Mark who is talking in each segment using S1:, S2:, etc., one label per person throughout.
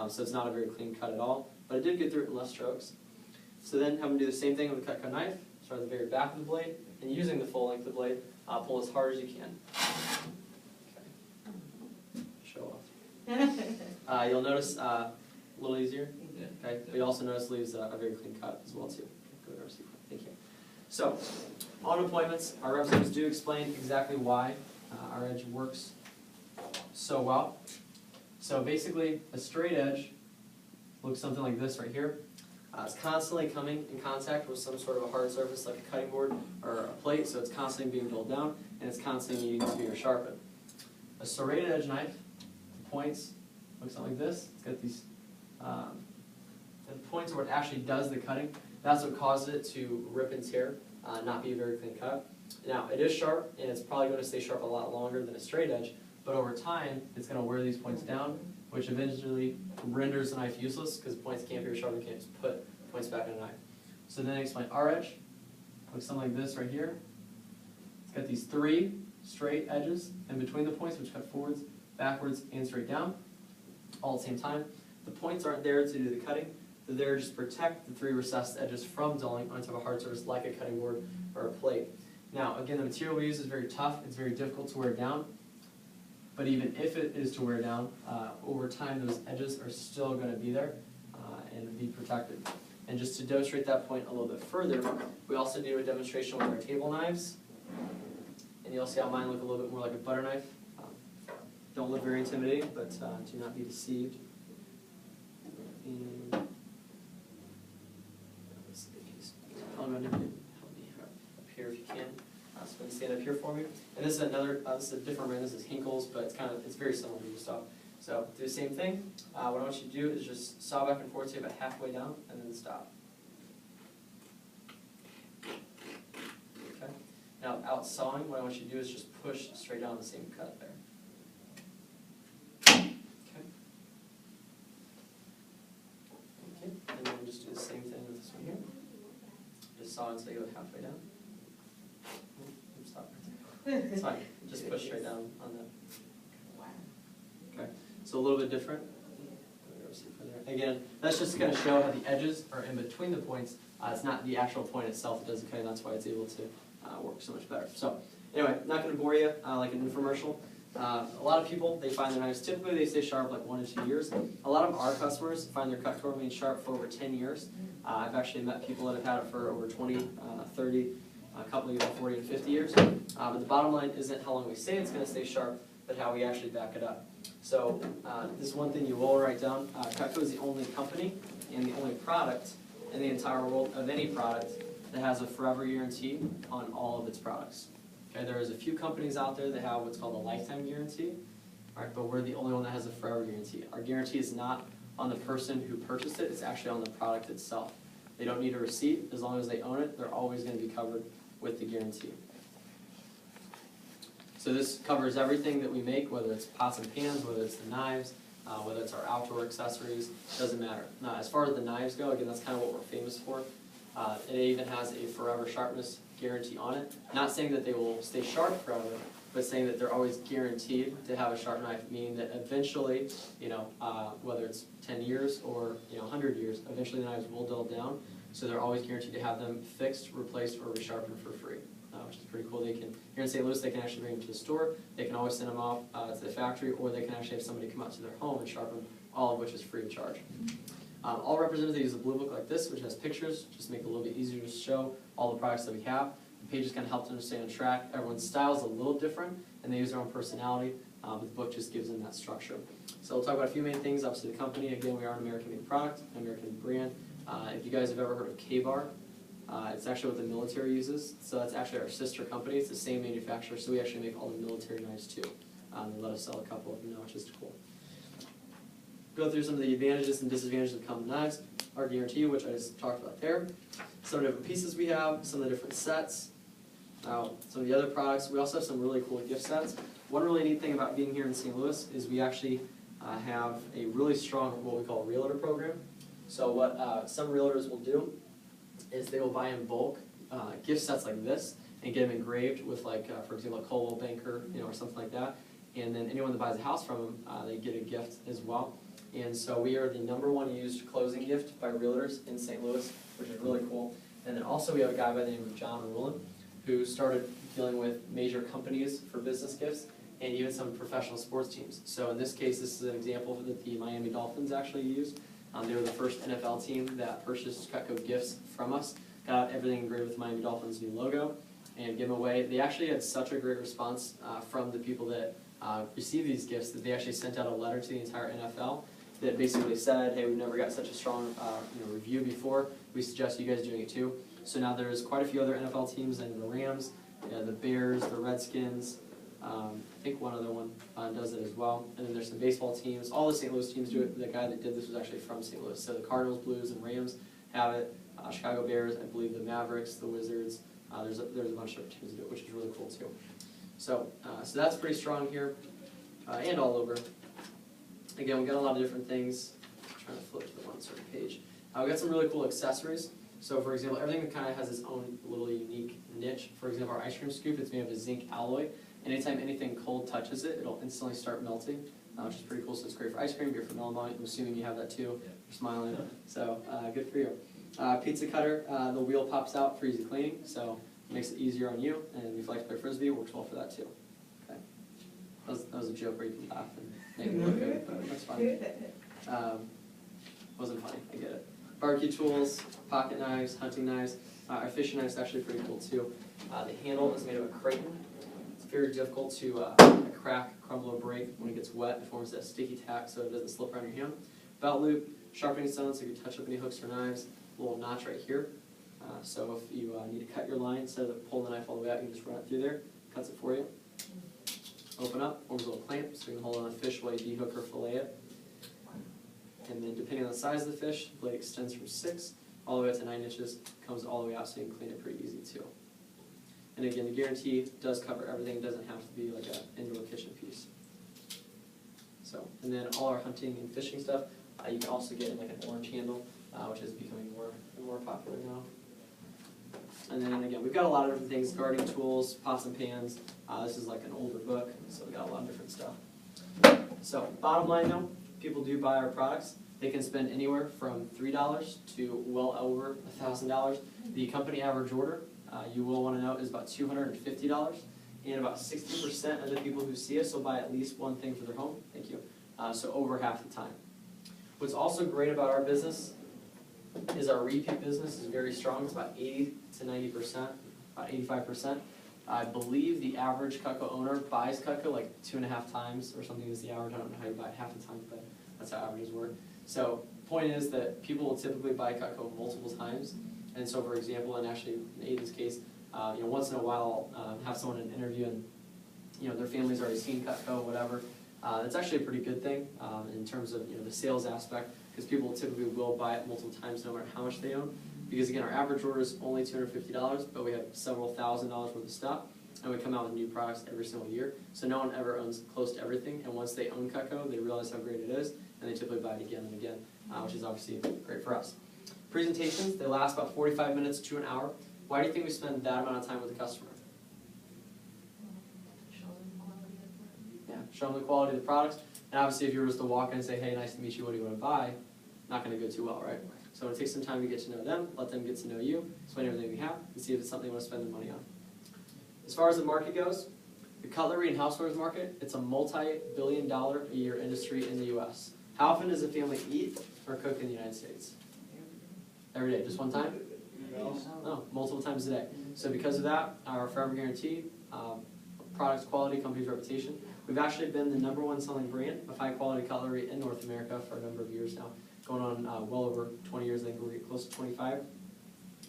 S1: so it's not a very clean cut at all, but it did get through it in less strokes. So then have them do the same thing with a cut knife. Start at the very back of the blade, and using the full length of the blade, pull as hard as you can. Okay. Show off. You'll notice a little easier. Okay, but you also notice it leaves a very clean cut as well too. Go to RC. Thank you. So, on appointments, our representatives do explain exactly why our edge works so well. So basically, a straight edge looks something like this right here. It's constantly coming in contact with some sort of a hard surface like a cutting board or a plate, so it's constantly being dulled down, and it's constantly needing to be resharpened. A serrated edge knife, the points look something like this. It's got these the points where it actually does the cutting. That's what causes it to rip and tear, not be a very clean cut. Now, it is sharp, and it's probably going to stay sharp a lot longer than a straight edge, but over time, it's going to wear these points down, which eventually renders the knife useless, because points can't be resharpened, you can't just put points back in a knife. So then I explain our edge. Looks something like this right here. It's got these 3 straight edges in between the points, which cut forwards, backwards, and straight down, all at the same time. The points aren't there to do the cutting. They're there just to protect the 3 recessed edges from dulling onto a hard surface like a cutting board or a plate. Now, again, the material we use is very tough. It's very difficult to wear down. But even if it is to wear down, over time those edges are still going to be there and be protected. And just to demonstrate that point a little bit further, we also do a demonstration with our table knives. And you'll see how mine look a little bit more like a butter knife. Don't look very intimidating, but do not be deceived. And let's see if he's help me up here if you can. So you can stand up here for me. And this is another, this is a different brand. This is Hinkle's, but it's very similar to your stuff. So do the same thing. What I want you to do is just saw back and forth, say about halfway down, and then stop. Okay. Now out sawing, what I want you to do is just push straight down the same cut there. Okay. Okay. And then just do the same thing with this one here. Just saw until you go halfway down. Stop right there. It's fine. Just push straight down on that. Okay. So a little bit different. Again, that's just going to show how the edges are in between the points. It's not the actual point itself that does the cutting. That's why it's able to work so much better. So anyway, not going to bore you like an infomercial. A lot of people, they find their knives, typically they stay sharp like 1 to 2 years. A lot of our customers find their cut core remain sharp for over 10 years. I've actually met people that have had it for over 20, 30, a couple even 40 and 50 years. But the bottom line isn't how long we say it's going to stay sharp, but how we actually back it up. So this is one thing you will write down. Cutco is the only company and the only product in the entire world of any product that has a forever guarantee on all of its products. Okay, there's a few companies out there that have what's called a lifetime guarantee, right, but we're the only one that has a forever guarantee. Our guarantee is not on the person who purchased it, it's actually on the product itself. They don't need a receipt. As long as they own it, they're always going to be covered with the guarantee. So this covers everything that we make, whether it's pots and pans, whether it's the knives, whether it's our outdoor accessories, doesn't matter. Now, as far as the knives go, again, that's kind of what we're famous for. It even has a forever sharpness guarantee on it. Not saying that they will stay sharp forever, but saying that they're always guaranteed to have a sharp knife, meaning that eventually, whether it's 10 years or 100 years, eventually the knives will dull down. So they're always guaranteed to have them fixed, replaced, or resharpened for free, which is pretty cool. They can, here in St. Louis, they can actually bring them to the store. They can always send them off to the factory, or they can actually have somebody come out to their home and sharpen, all of which is free of charge. All representatives use a blue book like this, which has pictures, just to make it a little bit easier to show all the products that we have. The pages kind of help them stay on track. Everyone's style is a little different, and they use their own personality, but the book just gives them that structure. So we'll talk about a few main things. Obviously, the company, again, we are an American-made product, an American brand. If you guys have ever heard of K-Bar, it's actually what the military uses. So that's actually our sister company. It's the same manufacturer, so we actually make all the military knives too. They let us sell a couple of them now, which is cool. Go through some of the advantages and disadvantages of common knives. Our guarantee, which I just talked about there. Some of the different pieces we have, some of the different sets. Some of the other products. We also have some really cool gift sets. One really neat thing about being here in St. Louis is we actually have a really strong, what we call a realtor program. So what some realtors will do is they will buy in bulk gift sets like this and get them engraved with, like, for example, a Coldwell Banker, or something like that. And then anyone that buys a house from them, they get a gift as well. And so we are the #1 used closing gift by realtors in St. Louis, which is really cool. And then also we have a guy by the name of John Rulin, who started dealing with major companies for business gifts and even some professional sports teams. So in this case, this is an example that the Miami Dolphins actually used. They were the first NFL team that purchased Cutco gifts from us, got everything engraved with Miami Dolphins' new logo, and gave them away. They actually had such a great response from the people that received these gifts that they actually sent out a letter to the entire NFL that basically said, hey, we've never got such a strong review before. We suggest you guys doing it too. So now there's quite a few other NFL teams, and the Rams, the Bears, the Redskins, I think one other one does it as well. And then there's some baseball teams. All the St. Louis teams do it. The guy that did this was actually from St. Louis. So the Cardinals, Blues, and Rams have it. Chicago Bears, I believe the Mavericks, the Wizards. There's a bunch of teams that do it, which is really cool too. So that's pretty strong here and all over. Again, we got a lot of different things. I'm trying to flip to the one certain page. We got some really cool accessories. So for example, everything kind of has its own little unique niche. For example, our ice cream scoop, it's made of a zinc alloy. Anytime anything cold touches it, it'll instantly start melting, which is pretty cool. So it's great for ice cream, good for melon. I'm assuming you have that too. You're smiling. So good for you. Pizza cutter, the wheel pops out for easy cleaning, so it makes it easier on you. And if you like to play Frisbee, it works well for that too. Okay. That was a joke where you can laugh and make it look good, but that's fine. Wasn't funny, I get it. Barbecue tools, pocket knives, hunting knives. Our fishing knife is actually pretty cool too. The handle is made of a Creighton. It's very difficult to crack, crumble, or break when it gets wet. It forms that sticky tack so it doesn't slip around your hand. Belt loop, sharpening stone so you can touch up any hooks or knives. A little notch right here. So if you need to cut your line, instead of pulling the knife all the way out, you can just run it through there. Cuts it for you. Open up, forms a little clamp so you can hold on a fish while you dehook or fillet it. And then depending on the size of the fish, the blade extends from 6 all the way up to 9 inches, comes all the way out so you can clean it pretty easy too. And again, the guarantee does cover everything. It doesn't have to be like an indoor kitchen piece. So, and then all our hunting and fishing stuff, you can also get in like an orange handle, which is becoming more and more popular now. And then again, we've got a lot of different things, gardening tools, pots and pans. This is like an older book, so we've got a lot of different stuff. So bottom line though, people do buy our products. They can spend anywhere from $3 to well over $1,000. The company average order, you will want to know, is about $250. And about 60% of the people who see us will buy at least one thing for their home. Thank you. So over half the time. What's also great about our business is our repeat business is very strong. It's about 80 to 90%, about 85%. I believe the average Cutco owner buys Cutco like 2.5 times or something is the average. I don't know how you buy it half the time, but that's how averages work. So point is that people will typically buy Cutco multiple times. And so for example, and actually in Aiden's case, once in a while I'll have someone in an interview and their family's already seen Cutco, whatever. It's actually a pretty good thing in terms of the sales aspect, because people typically will buy it multiple times no matter how much they own. Because again, our average order is only $250, but we have several $1,000s worth of stuff, and we come out with new products every single year. So no one ever owns close to everything, and once they own Cutco, they realize how great it is, and they typically buy it again and again, which is obviously great for us. Presentations, they last about 45 minutes to an hour. Why do you think we spend that amount of time with the customer? Yeah, show them the quality of the products. And obviously if you were just to walk in and say, hey, nice to meet you, what do you want to buy? Not going to go too well, right? So it takes some time to get to know them, let them get to know you, explain everything we have, and see if it's something you want to spend the money on. As far as the market goes, the cutlery and housewares market, it's a multi-billion-dollar-a-year industry in the U.S. How often does a family eat or cook in the United States? Every day. Just one time? No, multiple times a day. So because of that, our Forever Guarantee, products, quality, company's reputation, we've actually been the #1 selling brand of high-quality cutlery in North America for a number of years now. Going on well over 20 years, I think we're close to 25.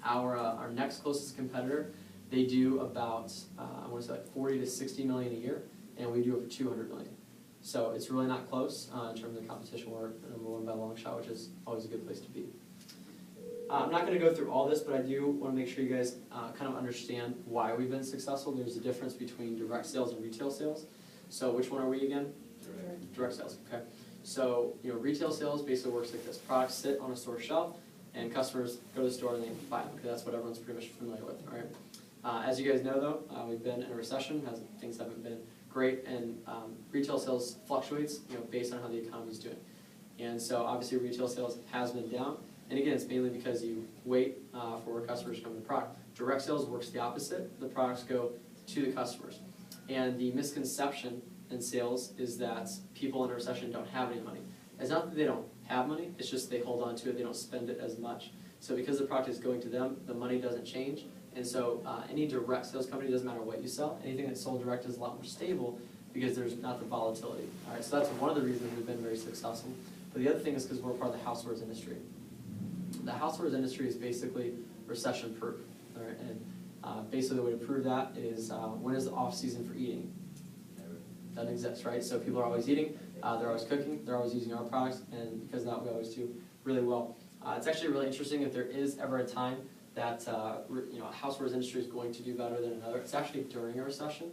S1: Our next closest competitor, they do about, I want to say like 40 to 60 million a year, and we do over 200 million. So it's really not close in terms of the competition. We're #1 by a long shot, which is always a good place to be. I'm not going to go through all this, but I do want to make sure you guys kind of understand why we've been successful. There's a difference between direct sales and retail sales. So which one are we again? Direct sales, okay. So retail sales basically works like this. Products sit on a store shelf, and customers go to the store and they buy them. Okay, that's what everyone's pretty much familiar with, all right? As you guys know, though, we've been in a recession. Things haven't been great, and retail sales fluctuates based on how the economy is doing. And so obviously retail sales has been down. And again, it's mainly because you wait for customers to come to the product. Direct sales works the opposite. The products go to the customers. And the misconception in sales is that people in a recession don't have any money. It's not that they don't have money, it's just they hold on to it, they don't spend it as much. So because the product is going to them, the money doesn't change. And so any direct sales company, doesn't matter what you sell, anything that's sold direct is a lot more stable because there's not the volatility. All right, so that's one of the reasons we've been very successful. But the other thing is because we're part of the housewares industry. The housewares industry is basically recession-proof. All right, and basically the way to prove that is when is the off-season for eating? Doesn't exist, right? So people are always eating, they're always cooking, they're always using our products, and because of that we always do really well. It's actually really interesting if there is ever a time that housewares industry is going to do better than another. It's actually during a recession.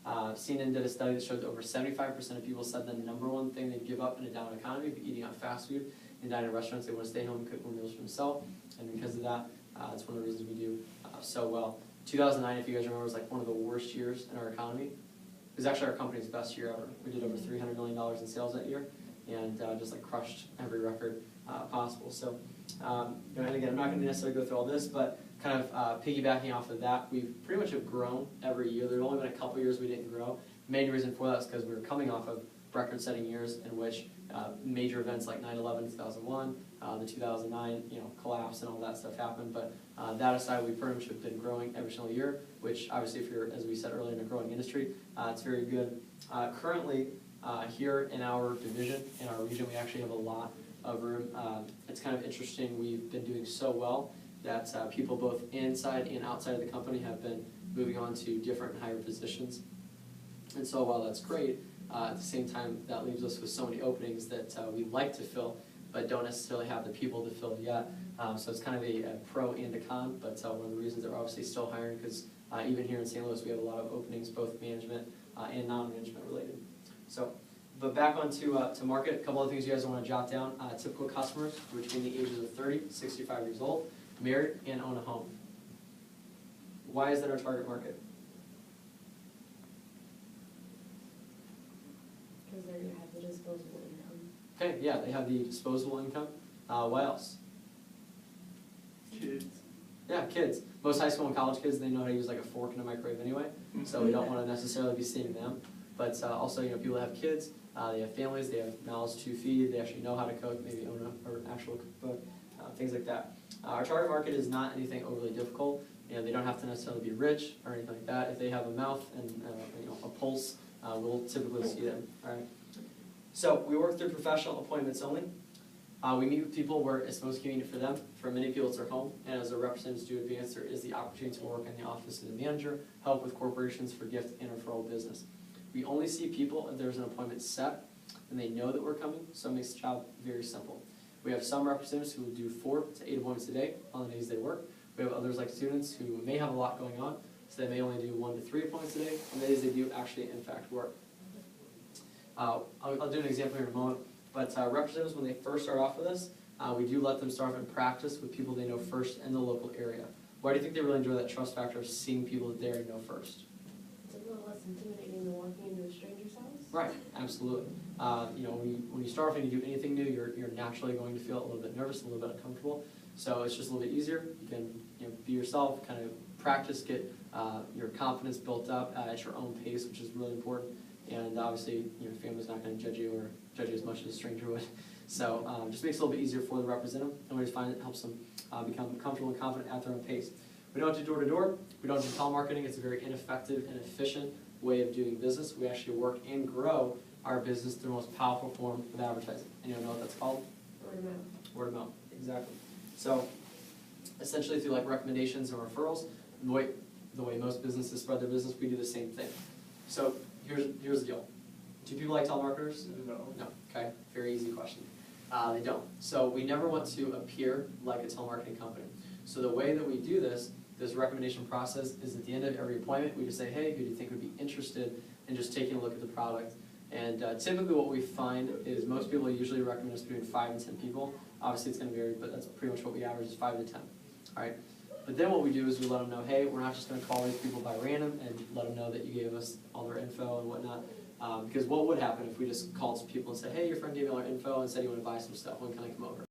S1: CNN did a study that showed that over 75% of people said the number one thing they'd give up in a down economy would be eating out fast food and dining in restaurants. They want to stay home and cook more meals for themselves, and because of that, it's one of the reasons we do so well. 2009, if you guys remember, was like one of the worst years in our economy. It was actually our company's best year ever. We did over $300 million in sales that year, and just like crushed every record possible. So, and again, I'm not going to necessarily go through all this, but kind of piggybacking off of that, we've pretty much have grown every year. There's only been a couple years we didn't grow. The main reason for that is because we were coming off of record-setting years in which major events like 9/11, 2001, the 2009 collapse and all that stuff happened. But that aside, we pretty much have been growing every single year, which obviously if you're, as we said earlier, in a growing industry, it's very good. Currently, here in our division, in our region, we actually have a lot of room. It's kind of interesting, we've been doing so well that people both inside and outside of the company have been moving on to different higher positions. And so while that's great, at the same time, that leaves us with so many openings that we'd like to fill, but don't necessarily have the people to fill yet. So it's kind of a pro and a con, but one of the reasons that we're obviously still hiring, because even here in St. Louis, we have a lot of openings, both management and non-management related. So, but back on to market, a couple of things you guys want to jot down. Typical customers between the ages of 30 to 65 years old, married, and own a home. Why is that our target market?
S2: Because they're going to have the disposable income.
S1: Okay, yeah, they have the disposable income. What else?
S3: Kids.
S1: Yeah, kids. Most high school and college kids, they know how to use like a fork in a microwave anyway, so we don't want to necessarily be seeing them. But also, people that have kids, they have families, they have mouths to feed, they actually know how to cook, maybe own an actual cookbook, things like that. Our target market is not anything overly difficult. They don't have to necessarily be rich or anything like that. If they have a mouth and a pulse, we'll typically see them. All right. So we work through professional appointments only. We meet with people where it's most convenient for them. For many people, it's their home. And as our representatives do advance, there is the opportunity to work in the office of the manager, help with corporations for gift and referral business. We only see people if there's an appointment set and they know that we're coming, so it makes the job very simple. We have some representatives who will do 4 to 8 appointments a day on the days they work. We have others like students who may have a lot going on, so they may only do 1 to 3 appointments a day on the days they do actually in fact work. I'll do an example here in a moment, but representatives, when they first start off with us, we do let them start off in practice with people they know first in the local area. Why do you think they really enjoy that trust factor of seeing people that they already know first?
S2: It's a little less intimidating than walking into a stranger's house.
S1: Right, absolutely. When you start off and you do anything new, you're naturally going to feel a little bit nervous, a little bit uncomfortable. So it's just a little bit easier. You can be yourself, kind of practice, get your confidence built up at your own pace, which is really important. And obviously, your family's not going to judge you or judge you as much as a stranger would. So just makes it a little bit easier for the representative, and we just find it helps them become comfortable and confident at their own pace. We don't do door-to-door. We don't do telemarketing. It's a very ineffective and efficient way of doing business. We actually work and grow our business through the most powerful form of advertising. Anyone know what that's called?
S2: Word of mouth.
S1: Word of mouth, exactly. So essentially through like recommendations and referrals, the way most businesses spread their business, we do the same thing. So here's the deal. Do people like telemarketers?
S3: No.
S1: No. Okay, very easy question. They don't. So we never want to appear like a telemarketing company. So the way that we do this recommendation process is at the end of every appointment, we just say, hey, who do you think would be interested in just taking a look at the product? And typically what we find is most people usually recommend us between 5 and 10 people. Obviously it's going to vary, but that's pretty much what we average is 5 to 10. All right. But then what we do is we let them know, hey, we're not just going to call these people by random and let them know that you gave us all their info and whatnot. Because what would happen if we just called some people and said, hey, your friend gave me all our info and said you want to buy some stuff, when can I come over?